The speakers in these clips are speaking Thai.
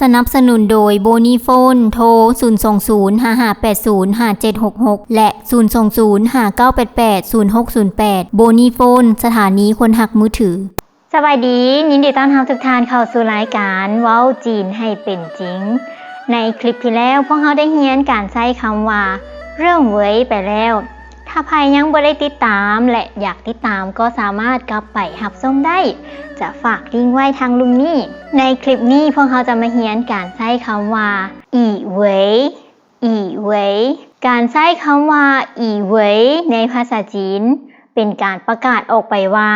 สนับสนุนโดยโบนีโฟนโทร 02055805766 และ 02059880608 โบนีโฟนสถานีคนหักมือถือสวัสดียินดีต้อนรับทุกท่านเข้าสู่รายการเว้าจีนให้เป็นจริงในคลิปที่แล้วพวกเราได้เรียนการใช้คำว่าเรื่องเว้ยไปแล้วถ้าใครยังบ่ได้ติดตามและอยากติดตามก็สามารถกลับไปรับชมได้จะฝากลิงก์ไว้ทางลุงนี่ในคลิปนี้พวกเราจะมาเรียนการใช้คำว่าอีเว่ยอีเว่ยการใช้คำว่าอีเว่ยในภาษาจีนเป็นการประกาศออกไปว่า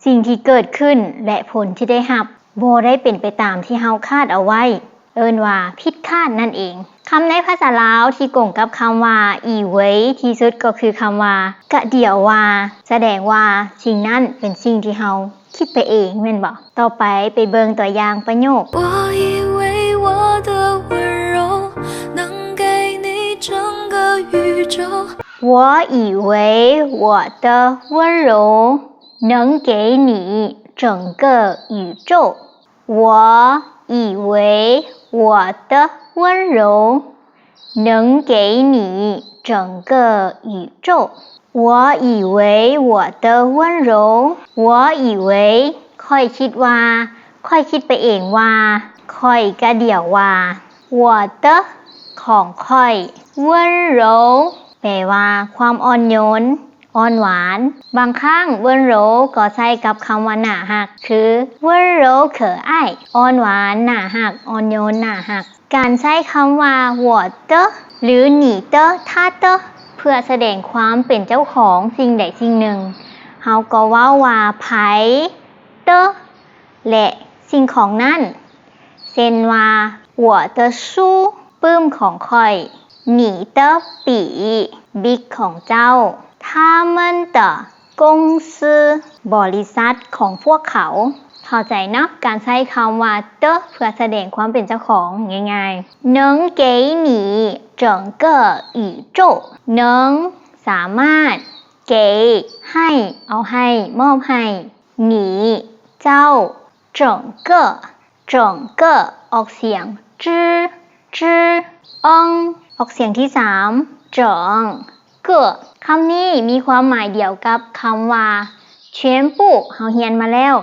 สิ่งที่เกิดขึ้นและผลที่ได้รับบ่ได้เป็นไปตามที่เราคาดเอาไว้เอิ้นว่าผิดคาดนั่นเองคำในภาษาลาวที่กงกับคำว่าอีเว่ยที่สุดก็คือคำว่ากะเดี่ยวว่าแสดงว่าสิ่งนั้นเป็นสิ่งที่เราคิดไปเองแม่นบ่ต่อไปเบิ่งตัวอย่างประโยค我以为我的温柔能给你整个宇宙我以为我的温柔能给你整个宇宙我以为我的温柔能给你整个宇宙我以为我的温柔我以为ค่อยคิดว่าค่อยคิดไปเองว่าค่อยกะเดี่ยวว่า我的ของค่อย温柔แปลว่าความอ่อนโยนอ่อนหวานบางครั้ง温柔ก็ใช้กับคำว่าหน้าหักคือ温柔可爱อ่อนหวานหน้าหักอ่อนโยนหน้าหักการใช้คำว่า我的หรือ你的他的เพื่อแสดงความเป็นเจ้าของสิ่งใดสิ่งหนึ่งเฮาก็เว้าว่าไผเตอและสิ่งของนั้นเช่นว่า我的书ปื้มของค่อย你的笔บิ๊กของเจ้า他们的公司บริษัทของพวกเขาเข้าใจเนาะการใช้คำว่าเตอเพื่อแสดงความเป็นเจ้าของง่ายๆ能给你整个宇宙能สามารถเกให้เอาให้มอบให้หนีเจ้า整个整个ออกเสียงจื้อจื้อออกเสียงที่3เจิงเก้อคำนี้มีความหมายเดียวกับคำว่า全部เราเรียนมาแล้ว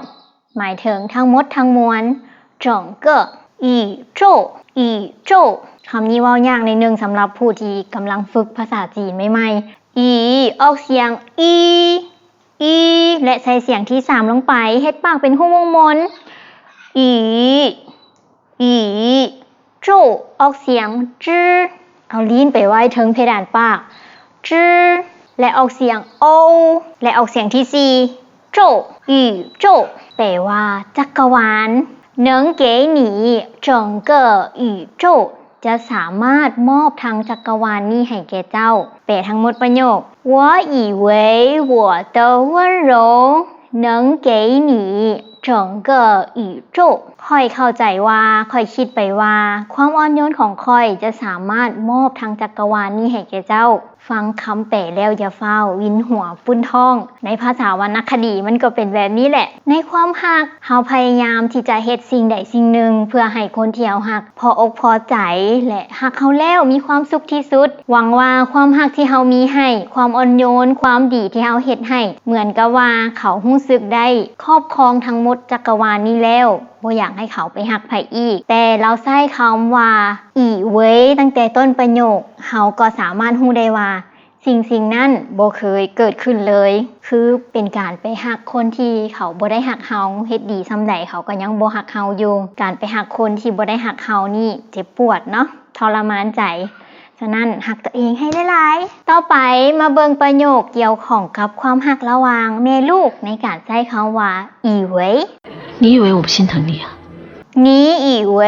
หมายถึงทั้งหมดทั้งมวล整个宇宙宇宙คำนี้เว้ายากในหนึ่งสำหรับผู้ที่กำลังฝึกภาษาจีนใหม่ๆอีออกเสียงอีและใส่เสียงที่3ลงไปเฮ็ดปากเป็นหูวงมนอีโจออกเสียงจื้อเอาลิ้นไปไว้ถึงเพดานปากจื้อและออกเสียงโอและออกเสียงที่4โจโจแปลว่าจักรวาล能给你整个宇宙จะสามารถมอบทางจักรวาลนี้ให้แก่เจ้าแปลทั้งหมดประโยค我以为我的温柔能给你整个宇宙ค่อยเข้าใจว่าค่อยคิดไปว่าความอ่อนโยนของค่อยจะสามารถมอบทางจักรวาลนี้ให้แก่เจ้าฟังคำแปลแล้วอย่าเฝ้าวินหัวปุ้นท้องในภาษาวรรณคดีมันก็เป็นแบบนี้แหละในความฮักเฮาพยายามที่จะเฮ็ดสิ่งใดสิ่งหนึ่งเพื่อให้คนที่เฮาฮักพออกพอใจและฮักเฮาแล้วมีความสุขที่สุดหวังว่าความฮักที่เฮามีให้ความอ่อนโยนความดีที่เฮาเฮ็ดให้เหมือนกับว่าเขารู้สึกได้ครอบครองทั้งหมดจักรวาลนี้แล้วบ่อยากให้เขาไปฮักไผอีกแต่เราใช้คำว่าอีเว้ยตั้งแต่ต้นประโยคเฮาก็สามารถรู้ได้ว่าสิ่งนั้นบ่เคยเกิดขึ้นเลยคือเป็นการไปฮักคนที่เขาบ่ได้ฮักเฮาเฮ็ดดีซำใดเขาก็ยังบ่ฮักเฮาอยู่การไปฮักคนที่บ่ได้ฮักเฮานี่เจ็บปวดเนาะทรมานใจฉะนั้นฮักตัวเองให้หลายๆต่อไปมาเบิ่งประโยคเกี่ยวข้องกับความฮักระหว่างแม่ลูกในการใช้คำว่าอีเว้ย你以为我不心疼你啊你以为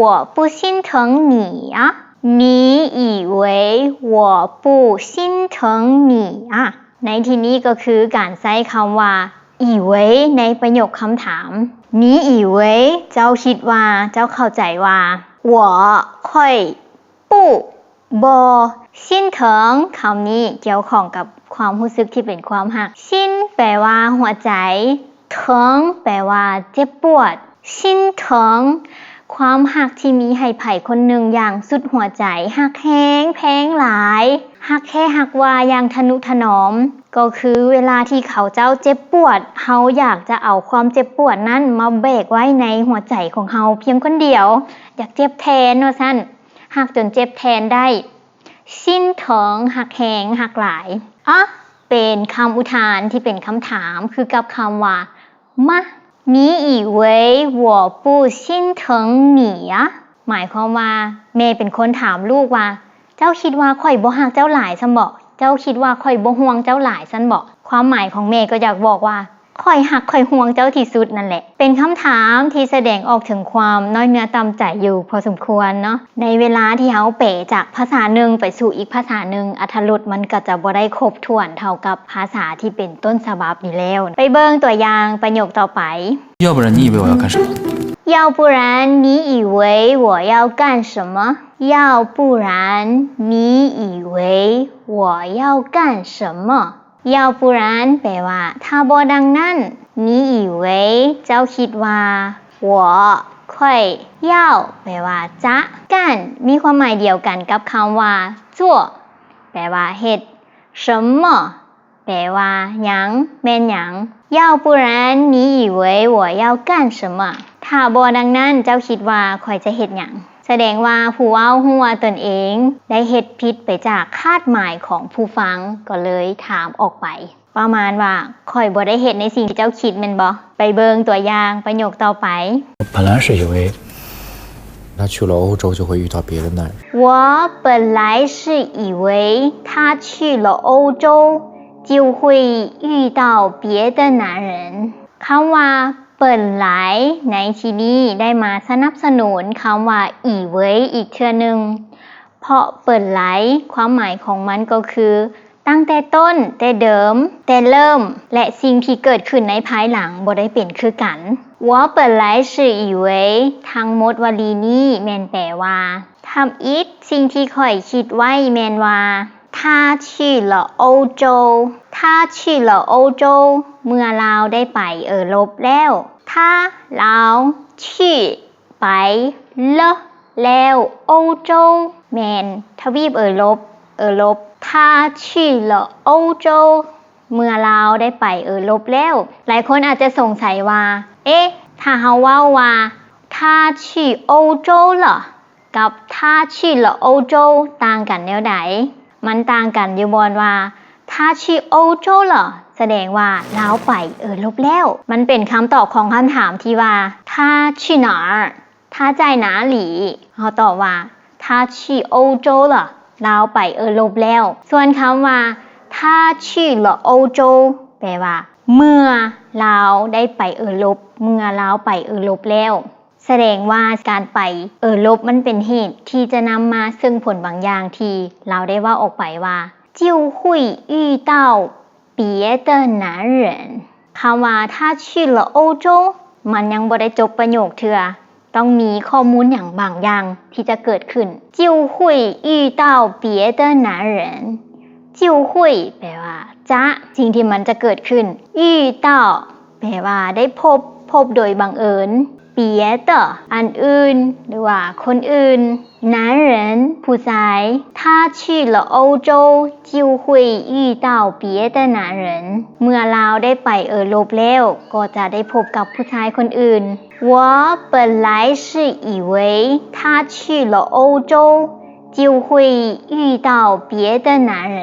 我不心疼你啊你以为我不心疼你啊ในที่นี้ก็คือการใช้คำว่าอีเว้ยในประโยคคำถาม你以为เจ้าคิดว่าเจ้าเข้าใจว่า我ค่อย不บ่心疼คำนี้เกี่ยวข้องกับความรู้สึกที่เป็นความฮัก心แปลว่าหัวใจ疼แปลว่าเจ็บปวด心疼ค ความหักที่มีให้ไผ่คนหนึ่งอย่างสุดหัวใจหักแห้งแพงหลายหักแค่หักว่าอย่างทนุถนอมก็คือเวลาที่เขาเจ้าเจ็บปวดเฮาอยากจะเอาความเจ็บปวดนั้นมาแบกไว้ในหัวใจของเฮาเพียงคนเดียวอยากเจ็บแทนว่าซั่นหักจนเจ็บแทนได้สิ้นท้องหักแห้งหักหลายเป็นคำอุทานที่เป็นคำถามคือกับคำว่ามา你以为我不心疼你อะหมายความว่าแม่เป็นคนถามลูกว่าเจ้าคิดว่าข่อยบ่ฮักเจ้าหลายซั่นบ่เจ้าคิดว่าข่อยบ่ห่วงเจ้าหลายซั่นบ่ความหมายของแม่ก็อยากบอกว่าข่อยฮักข่อยห่วงเจ้าที่สุดนั่นแหละเป็นคำถามที่แสดงออกถึงความน้อยเนื้อต่ำใจอยู่พอสมควรเนาะในเวลาที่เฮาแปลจากภาษาหนึ่งไปสู่อีกภาษาหนึ่งอรรถรสมันก็จะบ่ได้ครบถ้วนเท่ากับภาษาที่เป็นต้นฉบับอยู่แล้วไปเบิ่งตัวอย่างประโยคต่อไป要不然你以为我要干什么要不然你以为我要干什么要不然你以为我要干什么要不然แปลว่าถ้าบ่ดังนั้น你以为เจ้าคิดว่า我ค่อย要แปลว่าจะกันมีความหมายเดียวกันกับคำว่า做แปลว่าเฮ็ด什么แปลว่าหยังแม่นหยัง要不然你以为我要干什么ถ้าบ่ดังนั้นเจ้าคิดว่าข่อยจะเฮ็ดหยังแสดงว่าผู้เว้าฮู้ว่าตนเองได้เฮ็ดผิดไปจากคาดหมายของผู้ฟังก็เลยถามออกไปประมาณว่าข่อยบ่ได้เฮ็ดในสิ่งที่เจ้าคิดแม่นบ่ไปเบิ่งตัวอย่างประโยคต่อไป本来是以为他去了欧洲就会遇到别的男人我本来是以为他去了欧洲就会遇到别的男人คำว่าเปิ่นหลายในที่นี้ได้มาสนับสนุนคำว่าอีเว้ยอีกเทื่อนึงเพราะเปิ่นหลายความหมายของมันก็คือตั้งแต่ต้นแต่เดิมแต่เริ่มและสิ่งที่เกิดขึ้นในภายหลังบ่ได้เป็นคือกัน我本来是以为ทั้งหมดวลีนี้แม่นแปลว่าทำอีกสิ่งที่ข่อยคิดไว้แม่นว่า他去了欧洲他去了欧洲เมื่อลาวได้ไปลบแล้วถ้าลาวชี่ไปละแล้ว欧洲แมนทวีปลบถ้าชี่ละ欧洲เมื่อลาวได้ไปลบแล้วหลายคนอาจจะสงสัยว่าถ้าเฮาเว้าว่า他去欧洲了กับ他去了欧洲ต่างกันแนวใดมันต่างกันอยู่บอนว่าถ้า去欧洲了แสดงว่าลาวไปลบแล้วมันเป็นคำตอบของคำถามที่ว่า他去哪儿他在哪里เขาตอบว่า他去欧洲了ลาวไปลบแล้วส่วนคำว่า他去了欧洲แปลว่าเมื่อลาวได้ไปลบเมื่อลาวไปลบแล้วแสดงว่าการไปลบมันเป็นเหตุที่จะนำมาซึ่งผลบางอย่างที่เราได้ว่าออกไปว่า就会遇到别的男人คำว่าถ้า去了欧洲มันยังบ่ได้จบประโยคเทื่อต้องมีข้อมูลอย่างบางอย่างที่จะเกิดขึ้น就会遇到别的男人就会แปลว่าจะสิ่งที่มันจะเกิดขึ้น遇到แปลว่าได้พบโดยบังเอิญ别的อันอื่นหรือว่าคนอื่น男人ผู้ชาย他去了欧洲就会遇到别的男人เมื่อเราได้ไปลบแล้วก็จะได้พบกับผู้ชายคนอื่น我本来是以为他去了欧洲就会遇到别的男人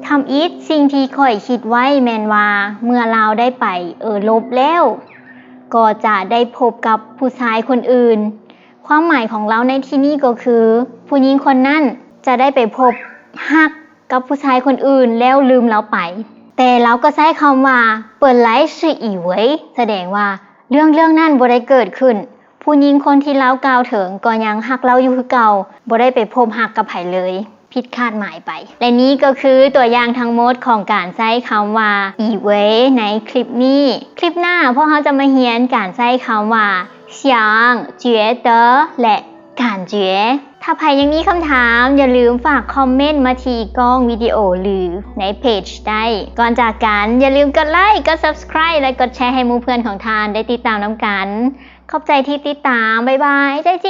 ทำอีกสิ่งที่ค่อยคิดไว้แม่นว่าเมื่อเราได้ไปลบแล้วก็จะได้พบกับผู้ชายคนอื่นความหมายของเราในที่นี้ก็คือผู้หญิงคนนั้นจะได้ไปพบฮักกับผู้ชายคนอื่นแล้วลืมเราไปแต่เราก็ใช้คำว่าเปิดไลฟ์是以为แสดงว่าเรื่องนั้นบ่ได้เกิดขึ้นผู้หญิงคนที่เรากล่าวถึงก็ยังฮักเราอยู่คือเก่าบ่ได้ไปพบฮักกับไผเลยผิดคาดหมายไปและนี้ก็คือตัวอย่างทั้งหมดของการใช้คำว่าอีเว้ยในคลิปนี้คลิปหน้าพวกเราจะมาเรียนการใช้คำว่า想觉得และ感觉ถ้าใครยังมีคำถามอย่าลืมฝากคอมเมนต์มาที่กล้องวิดีโอหรือในเพจได้ก่อนจากกันอย่าลืมกดไลค์กด Subscribe และกดแชร์ให้หมู่เพื่อนของทานได้ติดตามนำกัน ขอบใจที่ติดตามบ๊ายบาย再见